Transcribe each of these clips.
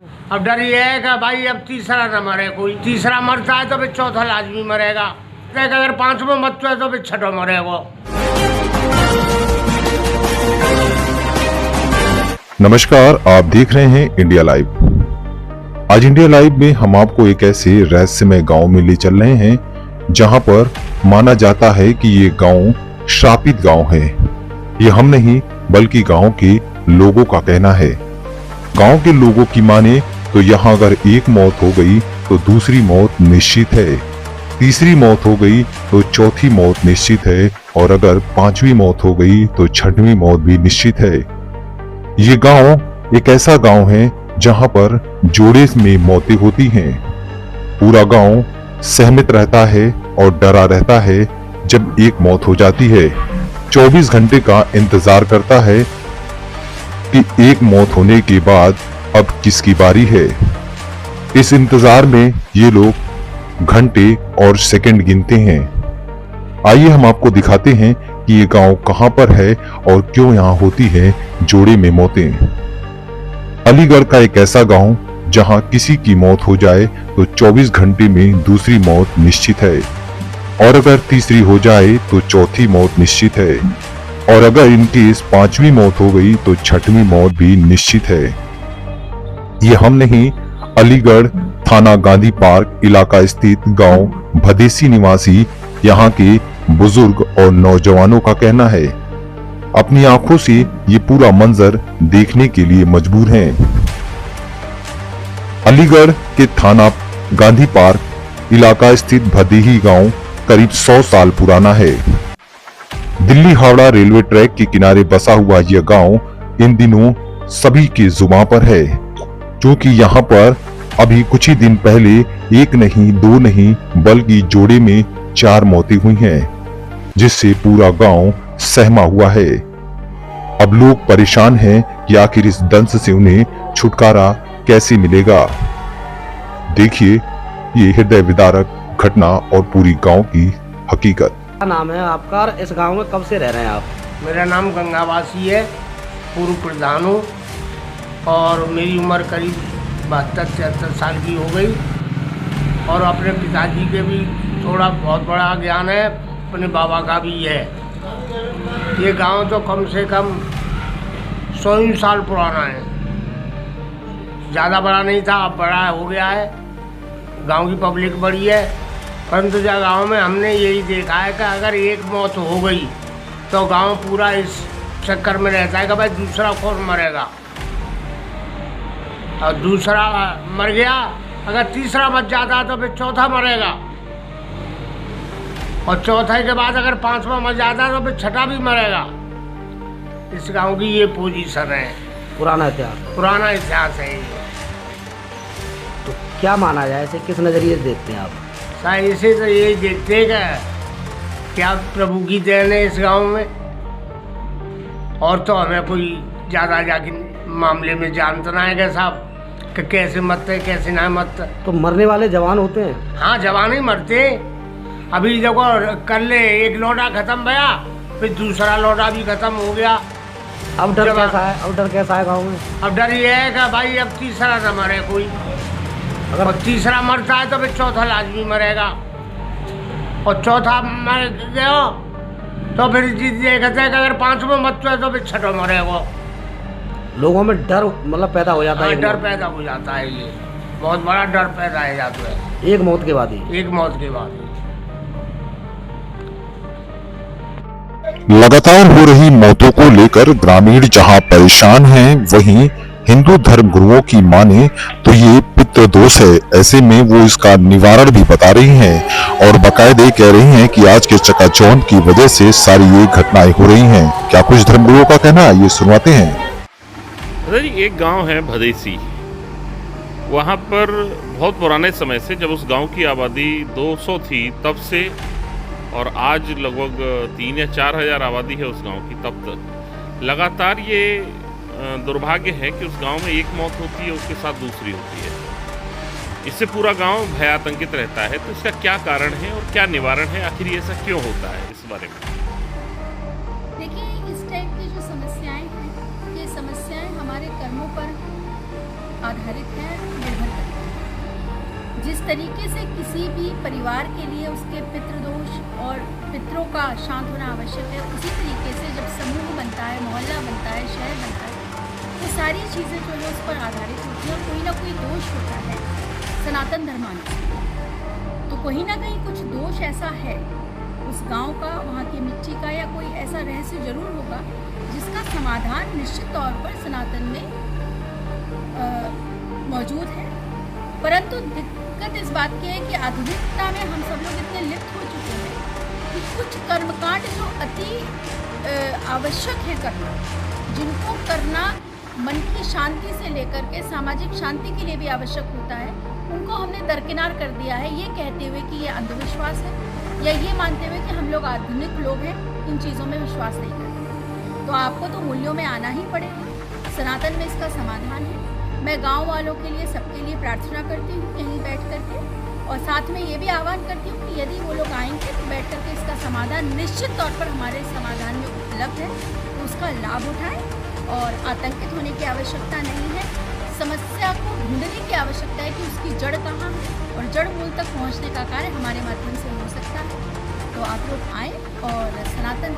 अब डर ये है कि भाई अब तीसरा न मरे, कोई तीसरा मरता है तो फिर चौथा लाजमी मरेगा, अगर पांचवा मरता है तो फिर छठा मरेगा। नमस्कार, आप देख रहे हैं इंडिया लाइव। आज इंडिया लाइव में हम आपको एक ऐसे रहस्यमय गांव में ले चल रहे हैं जहां पर माना जाता है कि ये गांव श्रापित गांव है। ये हम नहीं बल्कि गांव के लोगों का कहना है। गांव के लोगों की माने तो यहाँ अगर एक मौत हो गई तो दूसरी मौत निश्चित है, तीसरी मौत हो गई तो चौथी मौत निश्चित है, और अगर पांचवी मौत हो गई तो छठवीं मौत भी निश्चित है। ये गांव एक ऐसा गांव है जहां पर जोड़े में मौतें होती हैं। पूरा गांव सहमित रहता है और डरा रहता है जब एक मौत हो जाती है। 24 घंटे का इंतजार करता है कि एक मौत होने के बाद अब किसकी बारी है। इस इंतजार में ये लोग घंटे और सेकंड गिनते हैं। आइए हम आपको दिखाते हैं कि ये गांव कहां पर है और क्यों यहाँ होती है जोड़े में मौतें। अलीगढ़ का एक ऐसा गांव जहां किसी की मौत हो जाए तो 24 घंटे में दूसरी मौत निश्चित है, और अगर तीसरी हो जाए तो चौथी मौत निश्चित है, और अगर इनकी पांचवी मौत हो गई तो छठवीं मौत भी निश्चित है। ये हम नहीं, अलीगढ़ थाना गांधी पार्क इलाका स्थित गांव भदेसी निवासी यहाँ के बुजुर्ग और नौजवानों का कहना है। अपनी आंखों से ये पूरा मंजर देखने के लिए मजबूर हैं। अलीगढ़ के थाना गांधी पार्क इलाका स्थित भदेही गांव करीब 100 साल पुराना है। दिल्ली हावड़ा रेलवे ट्रैक के किनारे बसा हुआ यह गांव इन दिनों सभी की जुबान पर है, क्योंकि यहाँ पर अभी कुछ ही दिन पहले एक नहीं दो नहीं बल्कि जोड़े में 4 मौतें हुई हैं, जिससे पूरा गांव सहमा हुआ है। अब लोग परेशान हैं कि आखिर इस दंश से उन्हें छुटकारा कैसे मिलेगा। देखिए ये हृदय विदारक घटना और पूरी गांव की हकीकत। क्या नाम है आपका और इस गांव में कब से रह रहे हैं आप? मेरा नाम गंगावासी है, पूर्व प्रधान हूँ, और मेरी उम्र करीब 72-73 साल की हो गई, और अपने पिताजी के भी थोड़ा बहुत बड़ा ज्ञान है, अपने बाबा का भी है। ये गांव तो कम से कम 100 साल पुराना है, ज़्यादा बड़ा नहीं था, अब बड़ा हो गया है। गांव की पब्लिक बड़ी है, परंतु जो गांव में हमने यही देखा है कि अगर एक मौत हो गई तो गांव पूरा इस चक्कर में रहता है कि भाई दूसरा कौन मरेगा, और दूसरा मर गया, अगर तीसरा मर जाता तो फिर चौथा मरेगा, और चौथे के बाद अगर पांचवा मर जाता तो फिर छठा भी मरेगा। इस गांव की ये पोजीशन है। पुराना इतिहास है ये। तो क्या माना जाए, इसे किस नजरिए से देखते हैं आप? ऐसे तो यही देखते हैं क्या प्रभु की देन है इस गांव में, और तो हमें कोई ज़्यादा जाके मामले में जानता ना है कि साहब कि कैसे मरते कैसे ना मरते। तो मरने वाले जवान होते हैं? हाँ, जवान ही मरते। अभी देखो कल ले एक लोटा खत्म भया, फिर दूसरा लोटा भी खत्म हो गया। अब डर कैसा है गाँव में? अब डर ये है कि भाई अब तीसरा न मरे कोई, अगर तीसरा मरता है तो फिर चौथा लाजमी मरेगा, और चौथा मर गया तो फिर ये कहते हैं कि अगर पांचवा मरता है तो फिर छठा मरेगा। लोगों में डर मतलब पैदा हो जाता है? डर पैदा हो जाता है, ये बहुत बड़ा डर पैदा हो जाता है एक मौत के बाद ही। एक मौत के बाद ही। लगातार हो रही मौतों को लेकर ग्रामीण जहां परेशान हैं, वहीं हिंदू धर्म गुरुओं की माने तो ये पितृ दोष है। ऐसे में वो इसका निवारण भी बता रही हैं, और बाकायदे कह रही हैं कि आज के चकाचौंध की वजह से सारी ये घटनाएं हो रही हैं। क्या कुछ धर्मगुरुओं का कहना है, ये सुनवाते हैं। एक गांव है भदेसी, वहाँ पर बहुत पुराने समय से, जब उस गांव की आबादी 200 थी तब से, और आज लगभग 3 या 4 हज़ार आबादी है उस गांव की, तब तक लगातार ये दुर्भाग्य है कि उस गांव में एक मौत होती है, उसके साथ दूसरी होती है। इससे पूरा गांव भयातंकित रहता है। तो इसका क्या कारण है और क्या निवारण है, आखिर ये ऐसा क्यों होता है, इस बारे में देखिए, इस टाइप की जो समस्याएं हैं, ये समस्याएं हमारे कर्मों पर आधारित है, निर्भर करते हैं। जिस तरीके से किसी भी परिवार के लिए उसके पितृदोष और पितरों का शांत होना आवश्यक है, उसी तरीके से जब समूह बनता है, मोहल्ला बनता है, शहर बनता है, तो सारी चीज़ें जो है उस पर आधारित होती हैं और कोई ना कोई दोष होता है सनातन धर्मानुसार। तो कहीं ना कहीं कुछ दोष ऐसा है उस गांव का, वहाँ की मिट्टी का, या कोई ऐसा रहस्य जरूर होगा जिसका समाधान निश्चित तौर पर सनातन में मौजूद है। परंतु दिक्कत इस बात की है कि आधुनिकता में हम सब लोग इतने लिप्त हो चुके हैं कि कुछ कर्मकांड जो अति आवश्यक है करना, जिनको करना मन की शांति से लेकर के सामाजिक शांति के लिए भी आवश्यक होता है, उनको हमने दरकिनार कर दिया है, ये कहते हुए कि ये अंधविश्वास है, या ये मानते हुए कि हम लोग आधुनिक लोग हैं, इन चीज़ों में विश्वास नहीं करते। तो आपको तो मूल्यों में आना ही पड़ेगा। सनातन में इसका समाधान है। मैं गांव वालों के लिए, सबके लिए प्रार्थना करती हूँ यहीं बैठ करके, और साथ में ये भी आह्वान करती हूँ कि यदि वो लोग आएंगे तो बैठ करके इसका समाधान निश्चित तौर पर हमारे समाधान में उपलब्ध है, तो उसका लाभ उठाएं और आतंकित होने की आवश्यकता नहीं है। समस्या को ढूंढने की आवश्यकता है कि उसकी जड़ कहाँ है, और जड़ मूल तक पहुँचने का कार्य हमारे माध्यम से हो सकता है। तो आप लोग आएँ और सनातन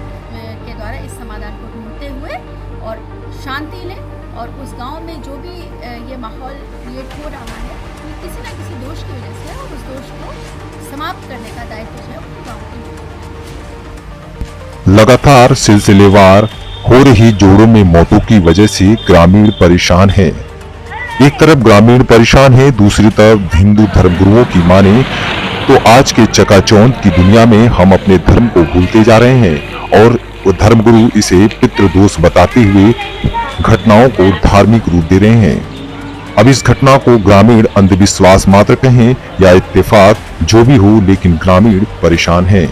के द्वारा इस समाधान को ढूंढते हुए और शांति लें, और उस गांव में जो भी ये माहौल क्रिएट हो रहा है, ये किसी न किसी दोष की वजह से है, और उस दोष को समाप्त करने का दायित्व जो है वो गाँव के। लगातार सिलसिलेवार हो रही जोड़ों में मौतों की वजह से ग्रामीण परेशान हैं। एक तरफ ग्रामीण परेशान है, दूसरी तरफ हिंदू धर्मगुरुओं की माने तो आज के चकाचौंध की दुनिया में हम अपने धर्म को भूलते जा रहे हैं, और धर्मगुरु इसे पितृदोष बताते हुए घटनाओं को धार्मिक रूप दे रहे हैं। अब इस घटना को ग्रामीण अंधविश्वास मात्र कहें या इत्तेफाक, जो भी हो, लेकिन ग्रामीण परेशान हैं।